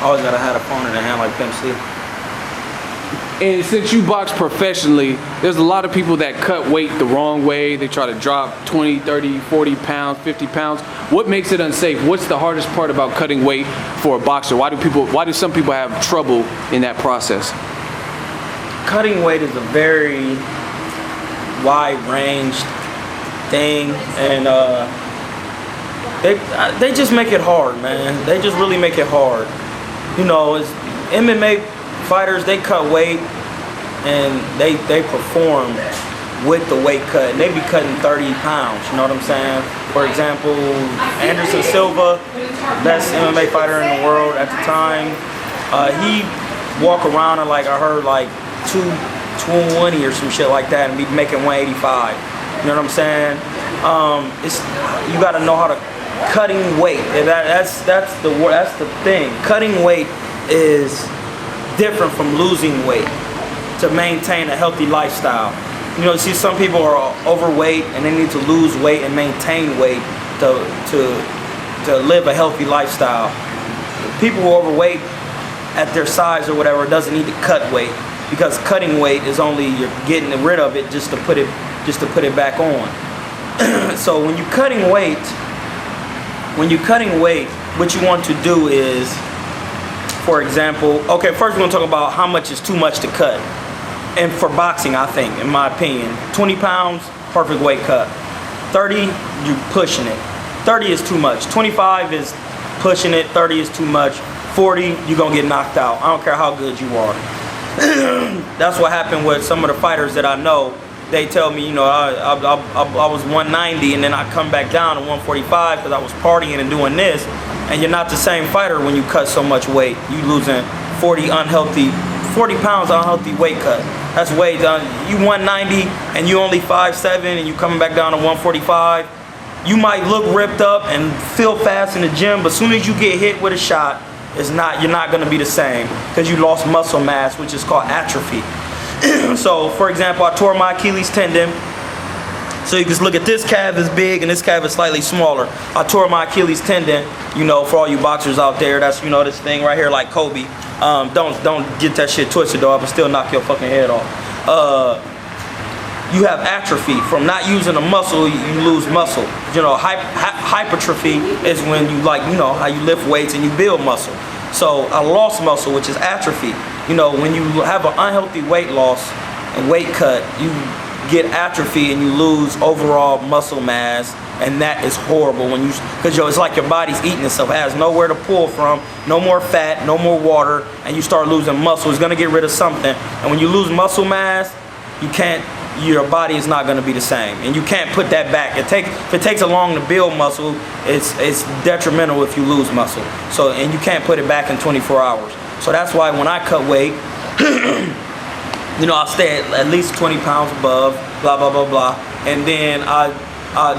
Always gotta have a phone in the hand like Pimp C. And since you box professionally, there's a lot of people that cut weight the wrong way. They try to drop 20, 30, 40 pounds, 50 pounds. What makes it unsafe? What's the hardest part about cutting weight for a boxer? Why do some people have trouble in that process? Cutting weight is a very wide-ranged thing, and they just make it hard, man. They just really make it hard. You know, it's MMA fighters, they cut weight and they perform with the weight cut, and they be cutting 30 pounds, you know what I'm saying? For example, Anderson Silva, best MMA fighter in the world at the time, he walk around and like I heard like 220 or some shit like that and be making 185. You know what I'm saying? You got to know how to cutting weight. That's the thing. Cutting weight is different from losing weight to maintain a healthy lifestyle. You know, see, some people are overweight and they need to lose weight and maintain weight to live a healthy lifestyle. People who are overweight at their size or whatever doesn't need to cut weight, because cutting weight is only you're getting rid of it just to put it back on. So when you're cutting weight, what you want to do is, for example, okay, first we're gonna talk about how much is too much to cut. And for boxing, I think, in my opinion, 20 pounds, perfect weight cut. 30, you pushing it. 30 is too much. 25 is pushing it. 30 is too much. 40, you're gonna get knocked out. I don't care how good you are. That's what happened with some of the fighters that I know. They tell me, you know, I was 190 and then I come back down to 145 because I was partying and doing this. And you're not the same fighter when you cut so much weight. You losing 40 pounds unhealthy weight cut. That's way done. You 190 and you only 5'7" and you coming back down to 145. You might look ripped up and feel fast in the gym, but as soon as you get hit with a shot, you're not gonna be the same because you lost muscle mass, which is called atrophy. So, for example, I tore my Achilles tendon. So you can look at this calf is big and this calf is slightly smaller. I tore my Achilles tendon. You know, for all you boxers out there, that's, you know, this thing right here like Kobe. Don't get that shit twisted, though. I will still knock your fucking head off. You have atrophy from not using a muscle. You lose muscle. You know, hypertrophy is when you, like, you know how you lift weights and you build muscle. So I lost muscle, which is atrophy. You know, when you have an unhealthy weight loss and weight cut, you get atrophy and you lose overall muscle mass, and that is horrible when because it's like your body's eating itself. It has nowhere to pull from, no more fat, no more water, and you start losing muscle. It's gonna get rid of something, and when you lose muscle mass, your body is not gonna be the same, and you can't put that back. If it takes a long to build muscle, it's detrimental if you lose muscle. So, and you can't put it back in 24 hours. So that's why when I cut weight, you know, I'll stay at least 20 pounds above, blah, blah, blah, blah. And then I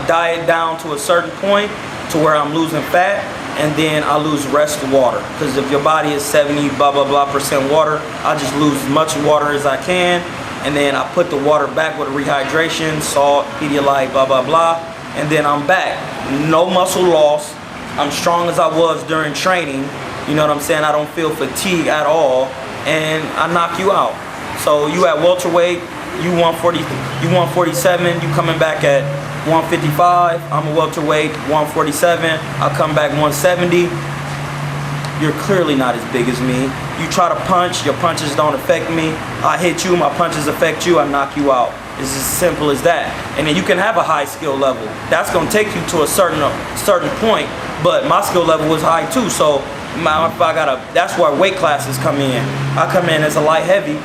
diet down to a certain point to where I'm losing fat, and then I lose rest water. Because if your body is 70, blah, blah, blah % water, I just lose as much water as I can. And then I put the water back with rehydration, salt, Pedialyte, blah, blah, blah. And then I'm back. No muscle loss. I'm strong as I was during training. You know what I'm saying? I don't feel fatigue at all. And I knock you out. So you at welterweight, you 147, you coming back at 155. I'm a welterweight, 147. I come back 170. You're clearly not as big as me. You try to punch, your punches don't affect me. I hit you, my punches affect you, I knock you out. It's as simple as that. And then you can have a high skill level. That's gonna take you to a certain point, but my skill level was high too. So that's where weight classes come in. I come in as a light heavy.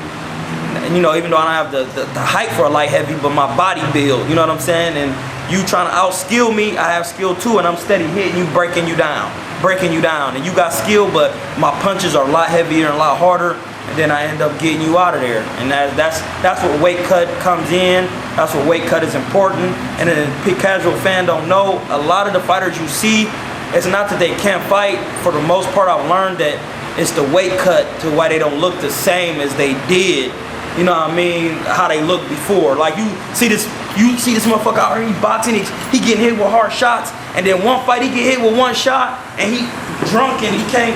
You know, even though I don't have the height for a light heavy, but my body build, you know what I'm saying? And you trying to outskill me, I have skill too, and I'm steady hitting you, breaking you down. And you got skill, but my punches are a lot heavier and a lot harder, and then I end up getting you out of there. And that's what weight cut comes in. That's what weight cut is important. And then the casual fan don't know, a lot of the fighters you see, it's not that they can't fight. For the most part, I've learned that it's the weight cut to why they don't look the same as they did. You know what I mean? How they looked before. Like you see this motherfucker out here, he boxing, he getting hit with hard shots, and then one fight he get hit with one shot, and he drunk and he can't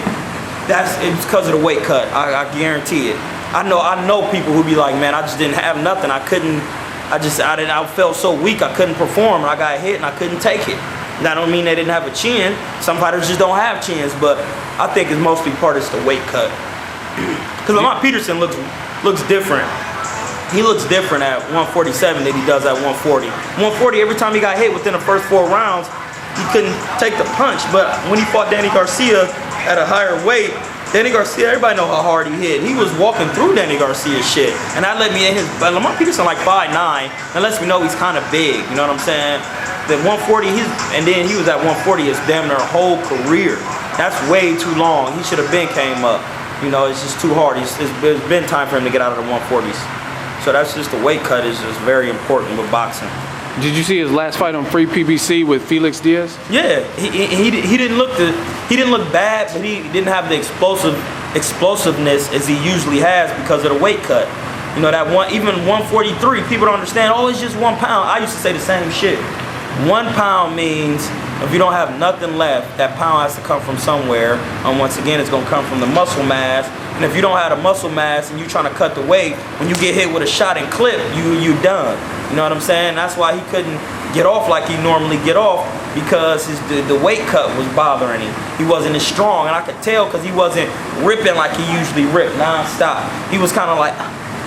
It's because of the weight cut. I guarantee it. I know people who be like, man, I just didn't have nothing. I felt so weak. I couldn't perform. I got hit and I couldn't take it. That don't mean they didn't have a chin. Some fighters just don't have chins, but I think it's mostly part of the weight cut. Because Lamont Peterson looks different. He looks different at 147 than he does at 140. 140, every time he got hit within the first 4 rounds, he couldn't take the punch. But when he fought Danny Garcia at a higher weight, Danny Garcia, everybody know how hard he hit. He was walking through Danny Garcia's shit. And that let me in his, Lamont Peterson like 5'9", that lets me know he's kind of big, you know what I'm saying? The 140, and then he was at 140 his damn near whole career. That's way too long. He should have been came up. You know, it's just too hard. It's been time for him to get out of the 140s. So that's just the weight cut is just very important with boxing. Did you see his last fight on Free PBC with Felix Diaz? Yeah, he didn't look bad, but he didn't have the explosiveness as he usually has because of the weight cut. You know, that one, even 143, people don't understand, oh, it's just 1 pound. I used to say the same shit. 1 pound means if you don't have nothing left, that pound has to come from somewhere. And once again, it's gonna come from the muscle mass. And if you don't have the muscle mass and you're trying to cut the weight, when you get hit with a shot and clip, you done. You know what I'm saying? That's why he couldn't get off like he normally get off, because the weight cut was bothering him. He wasn't as strong, and I could tell because he wasn't ripping like he usually ripped non-stop. He was kind of like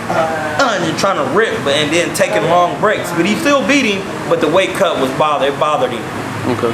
and trying to rip, and then taking long breaks. But he still beat him, but the weight cut was bothered him. Okay.